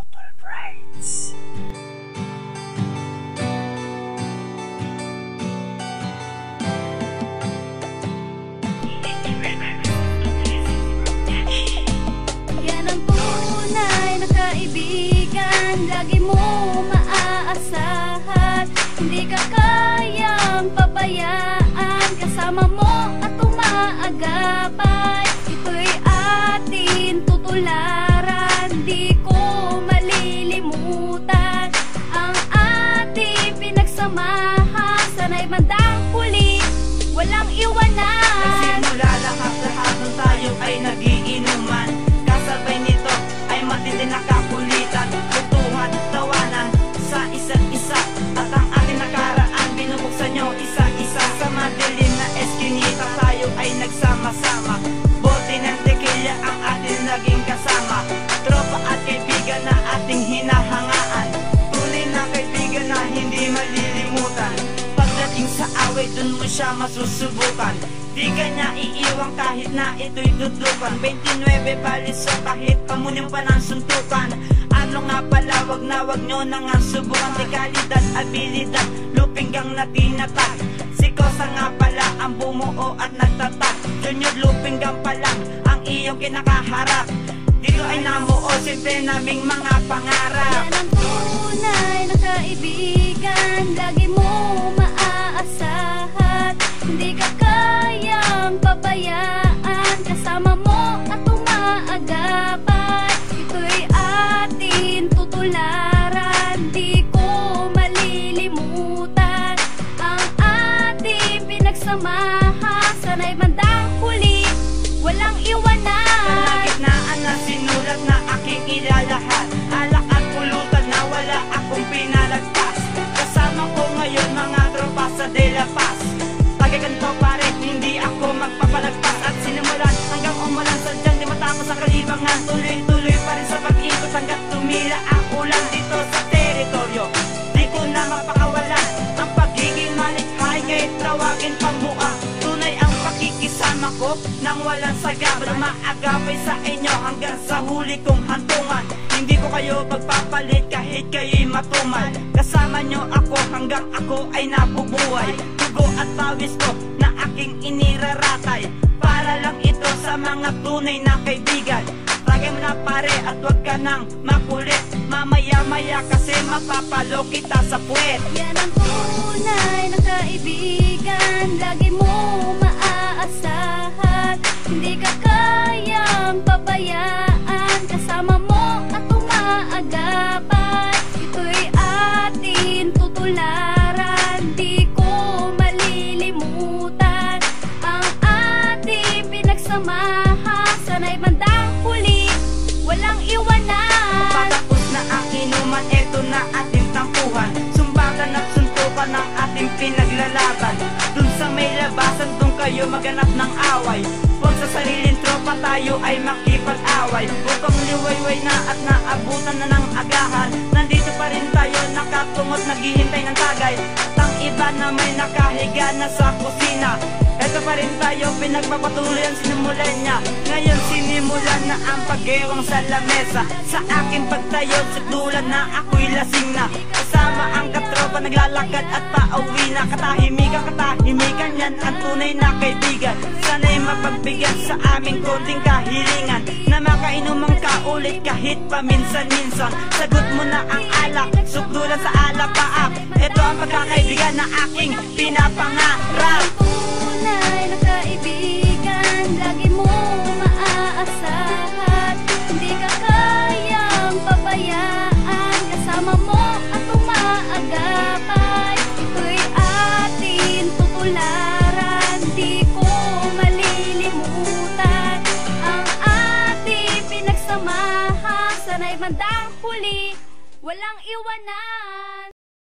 Putol Brights. Yan ang tunay na kaibigan, lagi mo maaasahan. Hindi ka kayang pabayaan, kasama mo at umaagapay. Ito'y atin tutularan, di ko malilimutan. Ang ating pinagsamahan, sana'y bandang huli, walang iwanan. Nagsimula lahat nung tayo ay nagiinuman. Kasabay nito ay matindi na kakulitan, kutuhan, tawanan sa isa't isa. At ang ating nakaraan binubuksan nyo isa-isa. Sa madilim na eskinita tayo ay nagsama-sama. Bote ng tequila ang ating naging kasama. Tropa at kaibigan na ating hinahangaan. Tunay na kaibigan na hindi malilimutan. Pagdating sa away dun mo siya masusubukan. Di ka niya iiwang kahit na ito'y dudukan. 29 baliso kahit pamunyong pa ng suntukan. Ano nga pala, wag nyo na nga subukan. Dekalidad, abilidad, lupinggang na tinatag. Si Kosa nga pala ang bumuo at nagtatag. Junior lupinggang pa lang ang iyong kinakaharap. Dito ay namuo simple naming mga pangarap. Yan ang tunay na kaibigan, lagi mo maaasahan. Hindi ka kayang pabayaan, kasama mo at umaagapay. Ito'y atin tutularan, di ko malilimutan. Ang ating pinagsamahan, sana'y bandang huli, walang iwanan. Kalagitnaan na sinulat na aking ilalahat. Alak at pulutan na wala akong pinalagpas. Kasama ko ngayon mga tropa sa De La Paz. Ganito pare, hindi ako magpapalagpas. At sinimulan hanggang umulan, sadyang di matapos ang kalibangan. Tuloy-tuloy pa rin sa pag-ikot hanggat tumila ang ulan dito sa teritoryo. Di ko na mapakawalan ang pagiging malikhay, kahit tawagin pambuka. Tunay ang pakikisama ko nang walang sagab na maagapay sa inyo hanggang sa huli kong hantungan. Hindi ko kayo magpapalit kahit kayo'y matumal. Kasama nyo ako hanggang ako ay nabubuhay. Dugo at pawis ko na aking iniraratay, para lang ito sa mga tunay na kaibigan. Tagay mo na pare at wag ka nang makulit. Mamaya-maya kasi mapapalo kita sa puwet. Yan ang tunay na kaibigan, lagi mo maaasahan. Hindi ka kayang pabayaan, kasama mo at umaagapay. Ito'y atin tutularan, di ko malilimutan. Ang ating pinagsamahan, sana'y bandang huli, walang iwanan. Patapos na ang inuman, eto na ating tampuhan. Sumbagan at suntukan ng ating pinaglalaban. Dun sa may labasan, dun kayo maganap ng away. Huwag sa sariling tropa tayo ay makipag-away. Upang liwayway na at naabutan na ng agahan. Nandito pa rin tayo nakatungot, naghihintay ng tagay. At ang iba na may nakahiga na sa kusina. Eto pa rin tayo, pinagpapatuloy ang sinimulan niya. Ngayon sinimulan na ang pag-ewang sa lamesa. Sa aking pagtayo, sikulan na ako'y lasing na. Kasama ang katropa, naglalakad at pauwi na. Katahimikan yan ang tunay na kaibigan. Sana'y mapagbigyan sa aming konting kahilingan, na makainuman ka ulit kahit paminsan-minsan. Sagot mo na ang alak, sukdulan sa alapaap. Ito ang pagkakaibigan na aking pinapangarap. Tunay na kaibigan, lagi mo maaasahan. Hindi ka kayang pabayaan, kasama mo at umaagapay. Ito'y atin tutularan, di ko malilimutan. Ang ating pinagsamahan, sana'y bandang huli, walang iwanan.